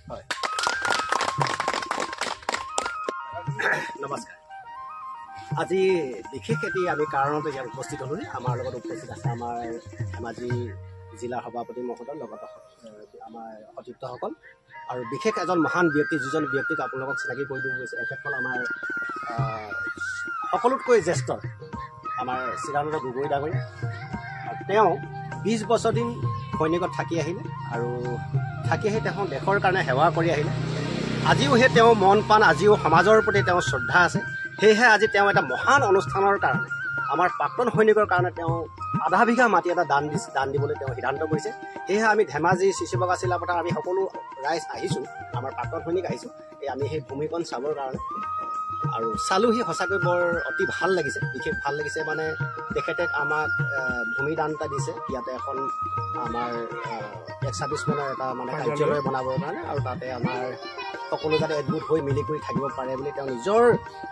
হয় নমস্কাৰ আজি বিশেষ এটি আমি কাৰণতে ইয়াত উপস্থিত হ'লোঁ আমাৰ লগত উপস্থিত আছে আমাৰ ধেমাজি জিলাৰ সভাপতি মহোদয় লগত আমাৰ সতীৰ্থসকল আৰু বিশেষ এজন মহান ব্যক্তি যিজন ব্যক্তিক আপোনালোকক চিনাকি কৰি দিব গৈছে এখেত হ'ল আমাৰ সকলোতকৈ জ্যেষ্ঠ আমাৰ চিদানন্দ গগৈ ডাঙৰীয়া তেওঁ 20 বছৰ দিন সৈনিকত থাকি আহিলে আৰু থাকি আহি তেওঁ দেশৰ কাৰণে সেৱা কৰি আহিলে আজিও সেই তেওঁ মন প্ৰাণ আজিও সমাজৰ প্ৰতি তেওঁ শ্ৰদ্ধা আছে সেয়েহে আজি তেওঁ এটা মহান অনুষ্ঠানৰ কাৰণে আমাৰ প্ৰাক্তন সৈনিকৰ কাৰণে তেওঁ আধা বিঘা মাটি এটা দান দিবলৈ তেওঁ সিদ্ধান্ত কৰিছে সেয়েহে আমি ধেমাজি চিচিবগা চিলাপথাৰ আমি সকলো ৰাইজ আহিছোঁ আমাৰ প্ৰাক্তন সৈনিক আহিছোঁ আমি সেই ভূমিকণ চাবৰ কাৰণে আৰু চালোহি সঁচাকৈ বৰ অতি ভাল লাগিছে বিশেষ ভাল লাগিছে মানে তেখেতে আমাক ভূমিদান এটা দিছে ইয়াতে এখন আমাৰ 126 মানৰ এটা মানে কাৰ্যালয় বনাবৰ কাৰণে আৰু তাতে আমাৰ সকলো যাতে একগোট হৈ মিলি কৰি থাকিব পাৰে বুলি তেওঁ নিজৰ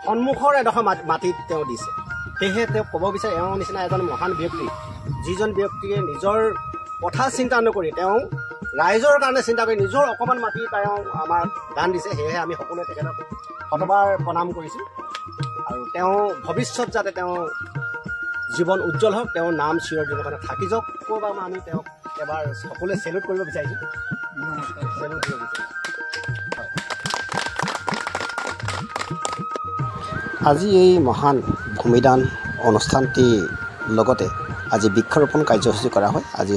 সন্মুখৰ এডোখৰ মাটিত তেওঁ দিছে সেয়েহে তেওঁ ক'ব বিচাৰে এওঁৰ নিচিনা এজন মহান ব্যক্তি যিজন ব্যক্তিয়ে নিজৰ কথা চিন্তা নকৰি তেওঁ ৰাইজৰ কাৰণে চিন্তা কৰি নিজৰ অকণমান মাটি তেওঁ আমাক দান দিছে সেয়েহে আমি সকলোৱে তেখেতক শতবাৰ প্ৰণাম কৰিছোঁ আৰু তেওঁ ভৱিষ্যত যাতে তেওঁ জীৱন উজ্জ্বল হওক তেওঁৰ নাম চিৰদিনৰ কাৰণে থাকি যাওক ক'ৰবা আমি তেওঁক এবাৰ সকলোৱে চেলুট কৰিব বিচাৰিছোঁ চেলুট কৰিব বিচাৰিছোঁ আজি এই মহান ভূমিদান অনুষ্ঠানটিৰ লগতে আজি বৃক্ষৰোপণ কাৰ্যসূচী কৰা হয় আজি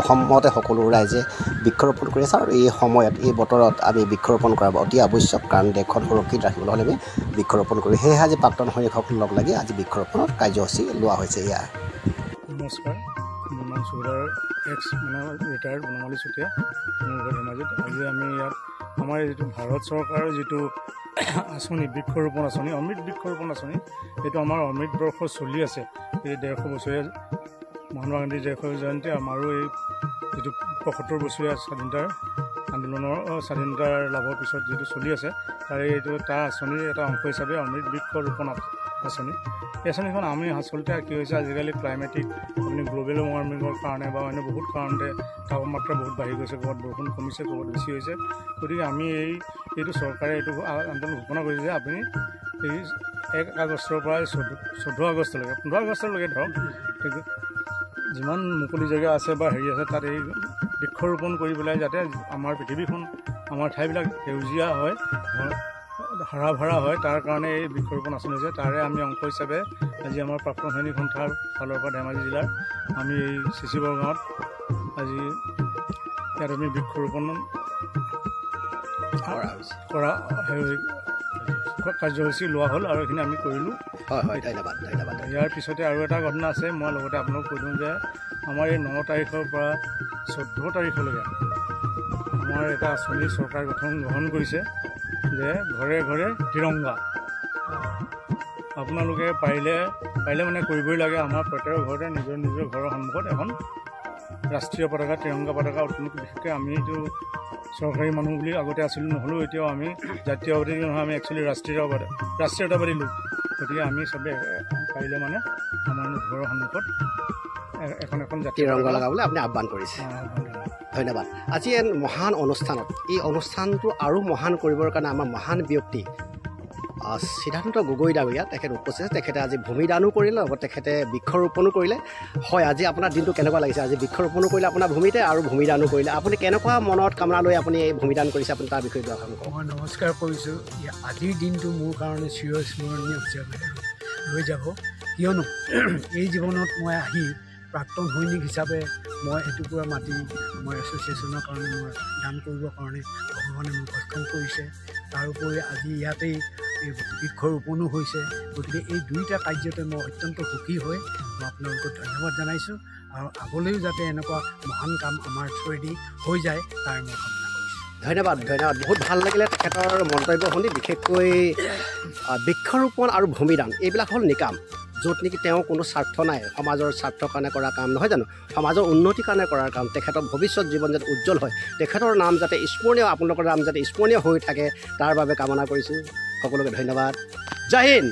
অসমতে সকলো ৰাইজে বৃক্ষৰোপণ কৰি আছে আৰু এই সময়ত এই বতৰত আমি বৃক্ষৰোপণ কৰা অতি আৱশ্যক কাৰণ দেশখন সুৰক্ষিত ৰাখিবলৈ হ'লে আমি বৃক্ষৰোপণ কৰি সেয়েহে আজি প্ৰাক্তন সৈনিকসকল লগ লাগি আজি বৃক্ষৰোপণৰ কাৰ্যসূচী লোৱা হৈছে ইয়াৰ নমস্কাৰ মোৰ নাম চুৰাৰ মানে ৰিটায়াৰ্ড বনমালী চুতীয়া মোৰ ঘৰ ধেমাজিত আজি আমি ইয়াত আমাৰ যিটো ভাৰত চৰকাৰৰ যিটো আঁচনি বৃক্ষৰোপণ আঁচনি অমৃত বৃক্ষৰোপণ আঁচনি এইটো আমাৰ অমৃত বৰ্ষ চলি আছে এই 150 বছৰীয়া মহাত্মা গান্ধীৰ 150 জয়ন্তী আমাৰো এই যিটো 75 বছৰীয়া স্বাধীনতাৰ আন্দোলনৰ স্বাধীনতা লাভৰ পিছত যিটো চলি আছে তাৰে এইটো তাৰ আঁচনিৰ এটা অংশ হিচাপে অমৃত বৃক্ষৰোপণ আঁচনি এই আঁচনিখন আমি আচলতে কি হৈছে আজিকালি ক্লাইমেটিক আপুনি গ্ল'বেল ৱাৰ্মিঙৰ কাৰণে বা অন্য বহুত কাৰণতে তাপমাত্ৰা বহুত বাঢ়ি গৈছে ক'ৰবাত বৰষুণ কমিছে ক'ৰবাত বেছি হৈছে গতিকে আমি এইটো চৰকাৰে এইটো আন্দোলন ঘোষণা কৰিছে যে আপুনি এই 1 আগষ্টৰ পৰা 14 আগষ্টলৈকে 15 আগষ্টলৈকে ধৰক যিমান মুকলি জেগা আছে বা হেৰি আছে তাত এই বৃক্ষৰোপণ কৰি পেলাই যাতে আমাৰ পৃথিৱীখন আমাৰ ঠাইবিলাক সেউজীয়া হয় হৰা ভৰা হয় তাৰ কাৰণে এই বৃক্ষৰোপণ আঁচনি হৈছে তাৰে আমি অংশ হিচাপে আজি আমাৰ প্ৰাক্তন সৈনিক সন্থাৰ ফালৰ পৰা ধেমাজি জিলাৰ আমি এই চিচিবৰ গাঁৱত আজি ইয়াত আমি বৃক্ষৰোপণ কৰা কাৰ্যসূচী লোৱা হ'ল আৰু এইখিনি আমি কৰিলোঁ হয় ধন্যবাদ ধন্যবাদ ইয়াৰ পিছতে আৰু এটা ঘটনা আছে মই লগতে আপোনালোক কৈ দিওঁ যে আমাৰ এই 9 তাৰিখৰ পৰা 14 তাৰিখলৈকে আমাৰ এটা আঁচনি চৰকাৰ গ্ৰহণ কৰিছে যে ঘৰে ঘৰে তিৰংগা আপোনালোকে পাৰিলে মানে কৰিবই লাগে আমাৰ প্ৰত্যেকৰ ঘৰতে নিজৰ ঘৰৰ সন্মুখত এখন ৰাষ্ট্ৰীয় পতাকা তিৰংগা পতাকা উত্তোলন বিশেষকৈ আমি এইটো চৰকাৰী মানুহ বুলি আগতে আছিলোঁ নহ'লেও এতিয়াও আমি জাতীয়বাদী নহয় আমি একচুৱেলি ৰাষ্ট্ৰীয়তাবাদী লোক গতিকে আমি চবে পাৰিলে মানে আমাৰ ঘৰৰ সন্মুখত এখন তিৰংগা লগাবলৈ আপুনি আহ্বান কৰিছে ধন্যবাদ আজি এই মহান অনুষ্ঠানত এই অনুষ্ঠানটো আৰু মহান কৰিবৰ কাৰণে আমাৰ মহান ব্যক্তি সিদ্ধান্ত গগৈ ডাঙৰীয়া তেখেত উপস্থিত তেখেতে আজি ভূমিদানো কৰিলে লগত তেখেতে বৃক্ষৰোপণো কৰিলে হয় আজি আপোনাৰ দিনটো কেনেকুৱা লাগিছে আজি বৃক্ষৰোপণো কৰিলে আপোনাৰ ভূমিতে আৰু ভূমিদানো কৰিলে আপুনি কেনেকুৱা মনত কামনা লৈ আপুনি এই ভূমিদান কৰিছে আপুনি তাৰ বিষয়ে দুআষাৰ কওক মই নমস্কাৰ কৰিছোঁ আজিৰ দিনটো মোৰ কাৰণে চিৰস্মৰণীয় হিচাপে ৰৈ যাব কিয়নো এই জীৱনত মই আহি প্ৰাক্তন সৈনিক হিচাপে মই এটুকুৰা মাটি মই এছ'চিয়েশ্যনৰ কাৰণে মই দান কৰিবৰ কাৰণে ভগৱানে মোক সক্ষম কৰিছে তাৰোপৰি আজি ইয়াতেই বৃক্ষৰোপণো হৈছে গতিকে এই দুইটা কাৰ্যতে মই অত্যন্ত সুখী হৈ মই আপোনালোকক ধন্যবাদ জনাইছোঁ আৰু আগলৈও যাতে এনেকুৱা মহান কাম আমাৰ থ্ৰুৱেদি হৈ যায় তাৰ মই কামনা কৰিছোঁ ধন্যবাদ বহুত ভাল লাগিলে তেখেতৰ মন্তব্য শুনি বিশেষকৈ বৃক্ষৰোপণ আৰু ভূমিদান এইবিলাক হ'ল নিকাম য'ত নেকি তেওঁ কোনো স্বাৰ্থ নাই সমাজৰ স্বাৰ্থৰ কাৰণে কৰা কাম নহয় জানো সমাজৰ উন্নতিৰ কাৰণে কৰাৰ কাম তেখেতৰ ভৱিষ্যত জীৱন যাতে উজ্জ্বল হয় তেখেতৰ নাম যাতে স্মৰণীয় আপোনালোকৰ নাম যাতে স্মৰণীয় হৈ থাকে তাৰ বাবে কামনা কৰিছোঁ সকলোকে ধন্যবাদ জয় হিন্দ